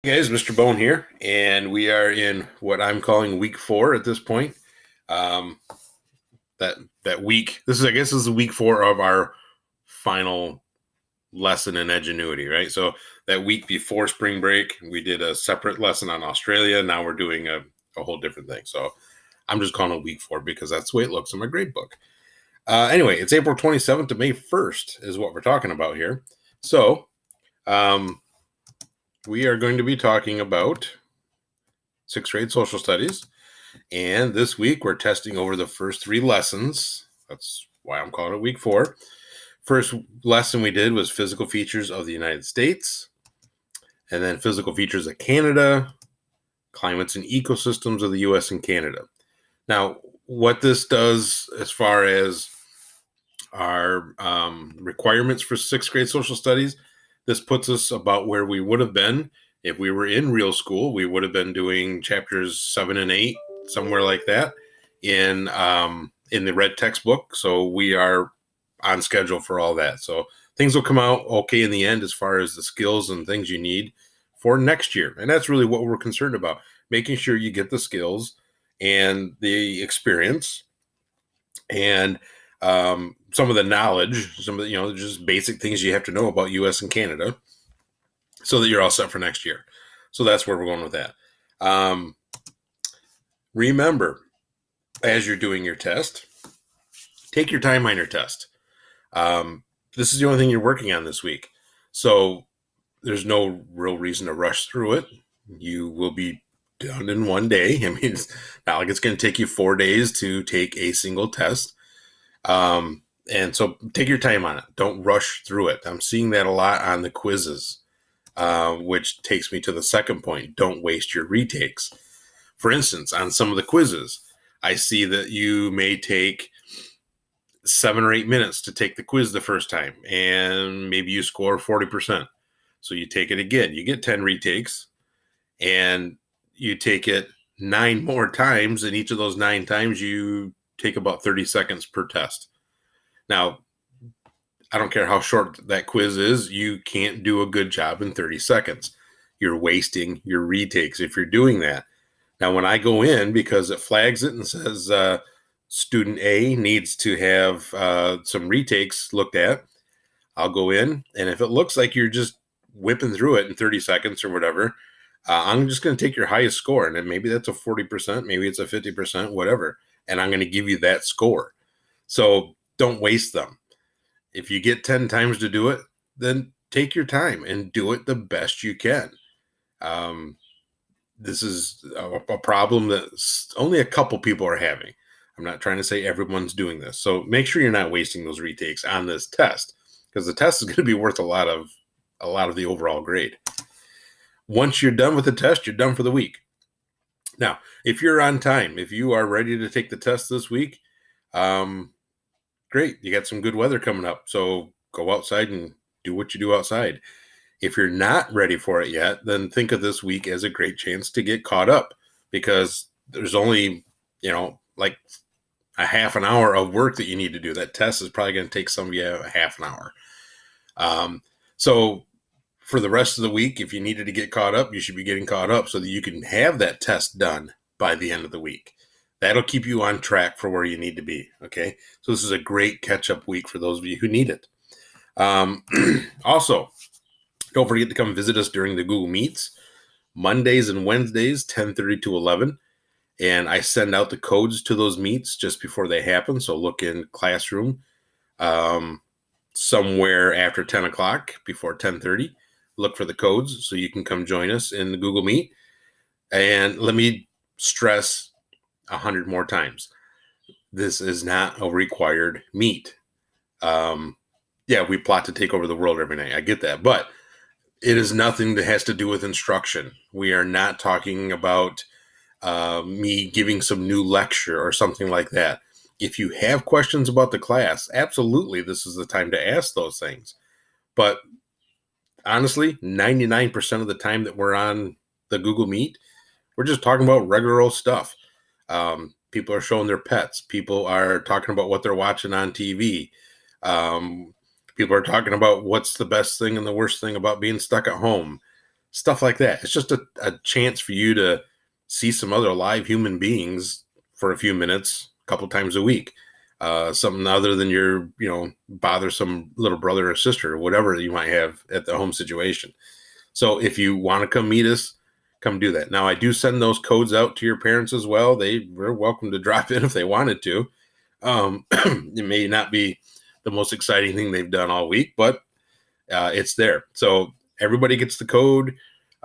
Hey guys, Mr. Bone here, and we are in what I'm calling week 4 at this point. Um, that week, this is week 4 of our final lesson in edgenuity, right? So that week before spring break, we did a separate lesson on Australia. Now we're doing a whole different thing. So I'm just calling it week 4 because that's the way it looks in my grade book. Anyway, it's April 27th to May 1st is what we're talking about here. So um, we are going to be talking about sixth grade social studies. And this week we're testing over the first 3 lessons. That's why I'm calling it week 4. First lesson we did was physical features of the United States, and then physical features of Canada, climates and ecosystems of the US and Canada. Now, what this does as far as our requirements for 6th grade social studies, this puts us about where we would have been if we were in real school. We would have been doing chapters 7 and 8, somewhere like that, in the red textbook. So we are on schedule for all that. So things will come out okay in the end as far as the skills and things you need for next year. And that's really what we're concerned about, making sure you get the skills and the experience and some of the knowledge, some of the, just basic things you have to know about US and Canada so that you're all set for next year. So that's where we're going with that. Remember, as you're doing your test, take your time on your test. This is the only thing you're working on this week. So there's no real reason to rush through it. You will be done in one day. I mean, it's not like it's going to take you 4 days to take a single test. And so take your time on it. Don't rush through it. I'm seeing that a lot on the quizzes, which takes me to the second point. Don't waste your retakes. For instance, on some of the quizzes, I see that you may take 7 or 8 minutes to take the quiz the first time, and maybe you score 40%. So you take it again. You get 10 retakes, and you take it 9 more times, and each of those 9 times you take about 30 seconds per test. Now, I don't care how short that quiz is, you can't do a good job in 30 seconds. You're wasting your retakes if you're doing that. Now, when I go in, because it flags it and says student A needs to have some retakes looked at, I'll go in, and if it looks like you're just whipping through it in 30 seconds or whatever, I'm just going to take your highest score, and then maybe that's a 40%, maybe it's a 50%, whatever, and I'm going to give you that score. So don't waste them. If you get 10 times to do it, then take your time and do it the best you can. This is a problem that only a couple people are having. I'm not trying to say everyone's doing this. So make sure you're not wasting those retakes on this test, because the test is going to be worth a lot of the overall grade. Once you're done with the test, you're done for the week. Now, if you're on time, if you are ready to take the test this week, great. You got some good weather coming up. So go outside and do what you do outside. If you're not ready for it yet, then think of this week as a great chance to get caught up, because there's only, like a half an hour of work that you need to do. That test is probably going to take some of you a half an hour. So for the rest of the week, if you needed to get caught up, you should be getting caught up so that you can have that test done by the end of the week. That'll keep you on track for where you need to be. Okay. So this is a great catch-up week for those of you who need it. Also, don't forget to come visit us during the Google Meets, Mondays and Wednesdays, 10:30 to 11. And I send out the codes to those meets just before they happen. So look in Classroom somewhere after 10 o'clock, before 10:30. Look for the codes so you can come join us in the Google Meet. And let me stress 100 more times. This is not a required meet. Yeah, we plot to take over the world every night. I get that. But it is nothing that has to do with instruction. We are not talking about me giving some new lecture or something like that. If you have questions about the class, absolutely, this is the time to ask those things. But honestly, 99% of the time that we're on the Google Meet, we're just talking about regular old stuff. People are showing their pets. People are talking about what they're watching on TV. People are talking about what's the best thing and the worst thing about being stuck at home. stuff like that. It's just a chance for you to see some other live human beings for a few minutes, a couple times a week. Something other than your, bothersome little brother or sister or whatever you might have at the home situation. So if you want to come meet us, come do that. Now, I do send those codes out to your parents as well. They were welcome to drop in if they wanted to. It may not be the most exciting thing they've done all week, but it's there. So everybody gets the code.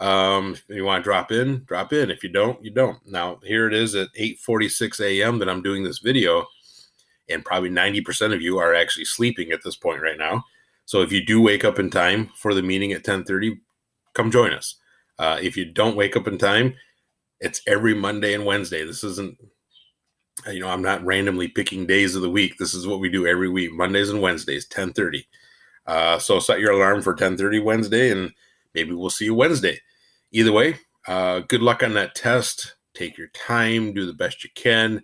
If you want to drop in, drop in. If you don't, you don't. Now, here it is at 8:46 a.m. that I'm doing this video, and probably 90% of you are actually sleeping at this point right now. So if you do wake up in time for the meeting at 10:30, come join us. If you don't wake up in time, it's every Monday and Wednesday. This isn't, I'm not randomly picking days of the week. This is what we do every week, Mondays and Wednesdays, 10:30. So set your alarm for 10:30 Wednesday, and maybe we'll see you Wednesday. Either way, good luck on that test. Take your time, do the best you can,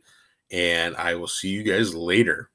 and I will see you guys later.